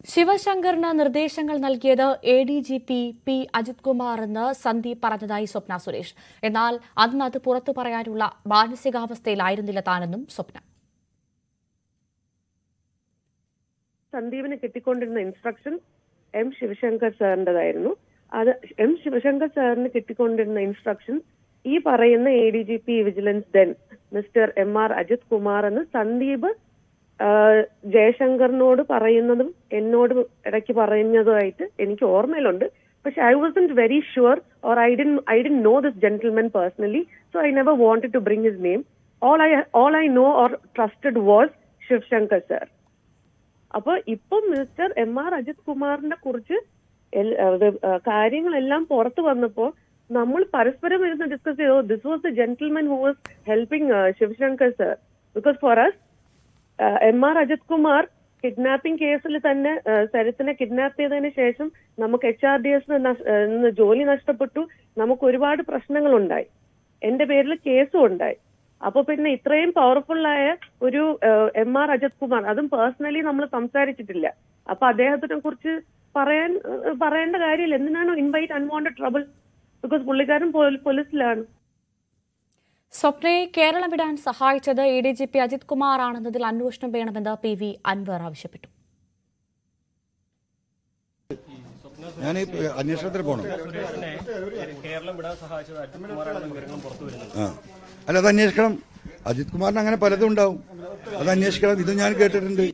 ശിവശങ്കറിന് നിർദ്ദേശങ്ങൾ നൽകിയത് ADGP P Ajith Kumar എന്ന് സന്ദീപ് പറഞ്ഞതായി സ്വപ്ന സുരേഷ്. എന്നാൽ അന്ന് അത് പുറത്തു പറയാനുള്ള മാനസികാവസ്ഥയിലായിരുന്നില്ല താനെന്നും സ്വപ്ന. സന്ദീപിന് കിട്ടിക്കൊണ്ടിരുന്ന ഇൻസ്ട്രക്ഷൻ ശിവശങ്കർ സാറിൻ്റെതായിരുന്നു. അത് ശിവശങ്കർ സാറിന് കിട്ടിക്കൊണ്ടിരുന്ന ഇൻസ്ട്രക്ഷൻ ഈ പറയുന്ന ADGP vigilance then mister MR Ajith Kumar എന്ന് സന്ദീപ് ജയശങ്കറിനോട് പറയുന്നതും എന്നോട് ഇടയ്ക്ക് പറയുന്നതുമായിട്ട് എനിക്ക് ഓർമ്മയിലുണ്ട്. പക്ഷെ I wasn't very sure or I didn't know this gentleman personally, so I never wanted to bring his name. All I know or trusted was Sivasankar sir. അപ്പൊ ഇപ്പം mister MR Ajith കുമാറിനെ കുറിച്ച് കാര്യങ്ങളെല്ലാം പുറത്തു വന്നപ്പോ നമ്മൾ പരസ്പരം ഇരുന്ന് ഡിസ്കസ് ചെയ്തു. This was the gentleman who was helping Sivasankar sir. Because for us MR Ajith Kumar kidnapping കേസിൽ തന്നെ സരിത്തിനെ കിഡ്നാപ്പ് ചെയ്തതിന് ശേഷം നമുക്ക് HRDS ജോലി നഷ്ടപ്പെട്ടു. നമുക്ക് ഒരുപാട് പ്രശ്നങ്ങളുണ്ടായി. എന്റെ പേരിൽ കേസും ഉണ്ടായി. അപ്പൊ പിന്നെ ഇത്രയും പവർഫുള്ളായ ഒരു MR അജിത് കുമാർ, അതും പേഴ്സണലി നമ്മൾ സംസാരിച്ചിട്ടില്ല. അപ്പൊ അദ്ദേഹത്തിനെ കുറിച്ച് പറയേണ്ട കാര്യമില്ല. എന്തിനാണ് ഇൻവൈറ്റ് അൺവാണ്ടഡ് ട്രബിൾ? ബിക്കോസ് പുള്ളിക്കാരൻ പോലീസിലാണ്. സ്വപ്നയെ കേരളം വിടാൻ സഹായിച്ചത് ADGP അജിത് കുമാർ ആണെന്നതിൽ അന്വേഷണം വേണമെന്ന് PV അൻവർ ആവശ്യപ്പെട്ടു. ഞാൻ അന്വേഷണത്തിൽ പോകണം. അല്ല, അത് അന്വേഷിക്കണം. അജിത് കുമാറിന് അങ്ങനെ പലതും ഉണ്ടാവും, അത് അന്വേഷിക്കണം. ഇത് ഞാൻ കേട്ടിട്ടുണ്ട്.